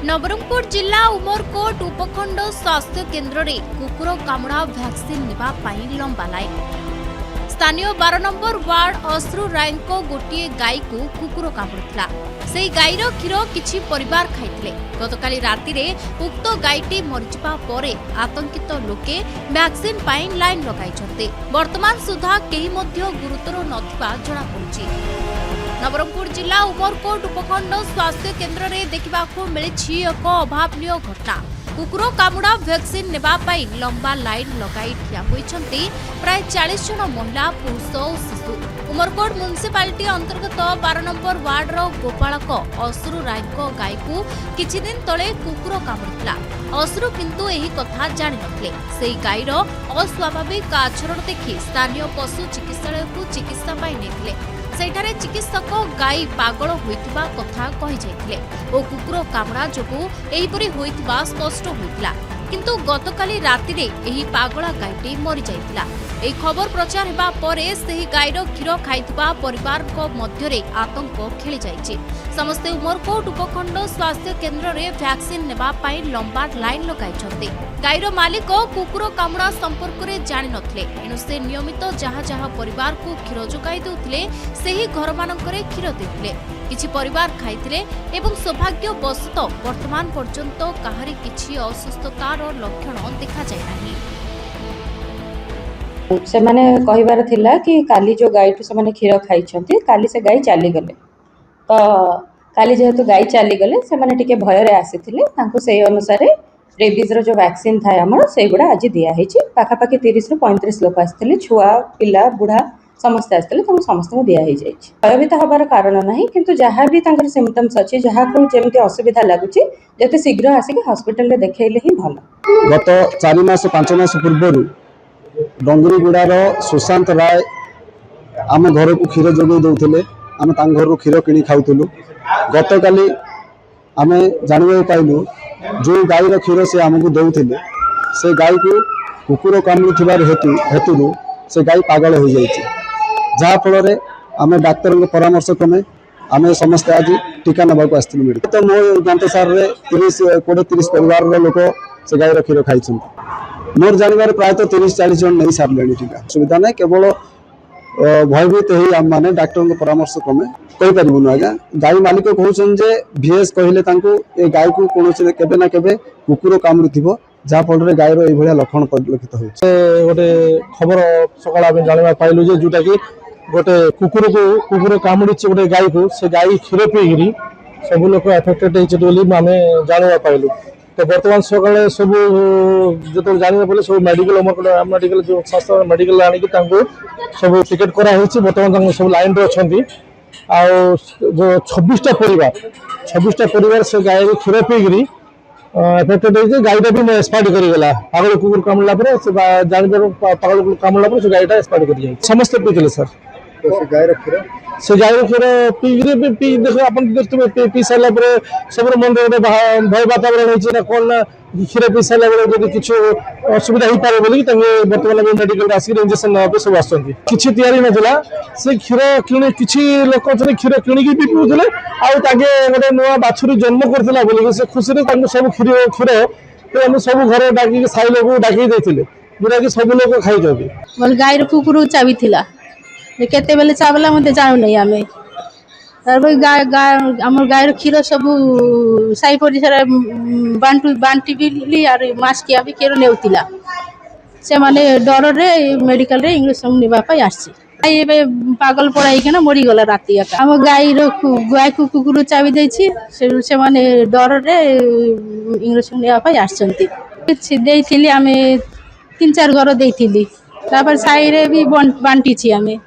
नवरंगपुर जिला उमरकोट उपखंड स्वास्थ्य केन्द्र रे कुकुर कामुड़ा वैक्सीन नेबा पाई लंबा लाइन। स्थानीय 12 नंबर वार्ड अश्रु राय गोटे गाई को कुकुर कामुड़ा से गाईर क्षीर किछि परिवार खाइथिले। गतकाली राति रे उक्त गाईटी मरिजिबा परे आतंकित लोके वैक्सीन पाई लाइन लगाइछन्ते। वर्तमान सुधा केही मध्य गुरुतर नथिबा जणा पड़ुछि। नवरंगपुर जिला उमरकोट उपखंड स्वास्थ्य केन्द्र में देखा मिली एक अभावनीय घटना। कुकुर कामुड़ा वैक्सीन नेबा पाई लंबा लाइन लगाई ठिया होइछन्ति प्राय 40 जन महिला, पुरुष और शिशु। उमरकोट म्युनिसिपालिटी अंतर्गत 12 नंबर वार्डर गोपालक अश्रु राय गाई को किछि दिन तले कुकुर कामुड़ा। अश्रु किंतु एही कथा जानि नथिले। सेही गाईर अस्वाभाविक आचरण देखि स्थानीय पशु चिकित्सालय को चिकित्सा पाई नेथिले। सेठारे चिकित्सक गाई पागल होइतिबा कथा कहि जाइथिले ओ कुकुर कामुड़ा जोगु एहिपरि होइतिबा स्पष्ट होइतिला। किंतु गतकाली राति रे एही पागला गाईटी मरि जाइतिला। एही खबर प्रचार हेबा परे सेही गाईर क्षीर खाइतिबा परिवारक मध्यरे आतंक खेली जाइछि। समस्ते उमरकोट उपखंड स्वास्थ्य केन्द्र रे वैक्सीन नेबा पाई लंबा लाइन लगाइछन्ते। गाईर मालिक कुकुर कामुड़ा संपर्क रे जानि नथिले। एनु से नियमित जहा जहा परिवार को क्षीर जोगाई देउथिले सेही घर मानकरे क्षीर देउथिले। किछि परिवार खाइथिले एवं सौभाग्यवशत वर्तमान पर्यंत काहारी किछि असुस्थतार लक्षण देखा जाय नाही। से माने कहिबार थिला कि काली जो गाईठु से माने क्षीर खाइछन्ति काली से गाई चाली गले। तो काली जेहेतु गाई चाली गले से माने टिके भय रे आसीथिले। तांको सेही अनुसार रेबीज रो जो वैक्सीन थाए हमर सेही गुडा आज दिया हेछि। पाखापाखि 30 रु 35 लोक आस्थिले, छुआ पिला बुढ़ा समस्त आस्थिले। तो समस्त को दिया हे जाइछि। भयभीत हबार कारण नाही, किंतु जहा भी तांकर सिम्पटम्स अछि, जहा को जेमति असुविधा लागुछि जते शीघ्र आसी हॉस्पिटल रे देखेइले ही भलो। गत 4 मास 5 मास पूर्वरु डंगरीगुड़ार सुशांत राय आम घर को क्षीर जोगे दौले। आम घर क्षीर कि खाऊलु। गतकाली आम जानवा पाइलु जो गाईर क्षीर से आमको दौले से गाई को कुकुर कामुड़ हेतु से गाई पागल हो जाइए। जहाँफल आम डाक्तर परामर्श क्रमे आम समस्त आज टीका नवाक आसलु। मेडिकल तो मो जानसार 20-30 परिवार लोक से गाईर क्षीर खाई। मोर जानवर प्रायतः 30-40 जन नहीं सारे टीका। सुविधा ना केवल भयभीत ही आम मैंने डाक्टर परामर्श क्रमे कहीपरूँ। आज्ञा गाई मालिक कहते VS कहले ए गाई को कौन केबे ना केबे कुकुर कामुड़ जहाँफल गाईर ये लक्षण परिलक्षित हो गोटे खबर सकाल जानवा पाइलु जोटा कि गोटे कुकुर कामुड़ी गोटे गाई को से गाई क्षीर पीकि सब लोग एफेक्टेड होमें जानवा पाइलु। तो बर्तमान सकाले सब जो जानवा पड़े सब मेडिकल जो स्वास्थ्य मेडिकल आनिक सब टिकेट कराई। बर्तमान सब लाइन रे अच्छी जो 26टा परिवार से गाई क्षीर पीकि एफेक्टेड होती। गाईटा भी एक्सपायर्ड करगला। पागल कुकुर कामुड़ा जानवर पागल कामुड़ा से गाईटा एक्सपायर्ड कर समस्ते पीते सर। से गाईर क्षीर पीकि देख आप देखते पी सारापर सब मन गोटे भय वातावरण होना कौन ना क्षीर पी सारा बेले जब किसी असुविधा हो पारे बोली बर्तमान मेडिकल आसिक इंजेक्शन नापे सब आसुँच किसी तैयारी नाला। से क्षीर कि किसी लोक क्षीर किणिकी भी पीऊे आगे गोटे नुआ बाछुरी जन्म करता बोलिक से खुशी सब क्षीर सब घर डाक साई लोक डाक जोटा कि सब लोग खाई। गाईर कुकुर चाबी थिला केते बेले चावला मते जाउ नै आमे आम गाईर क्षीर सब साई परिसर बांटी बिली और मास्किया भी क्षीर नेउतिला। से माने डर रे मेडिकल रे इंजेक्शन नेबा पई आसी। एबे पागल पड़ाई के ना मरी गला राती का। आम गाईर गाई को कुकुर चाबी देछि से माने डर रे इंजेक्शन नेबा पई आछंती। देइथिली आमे 3-4 घर देइथिली। तापर साई रे भी बांटी छी आमे।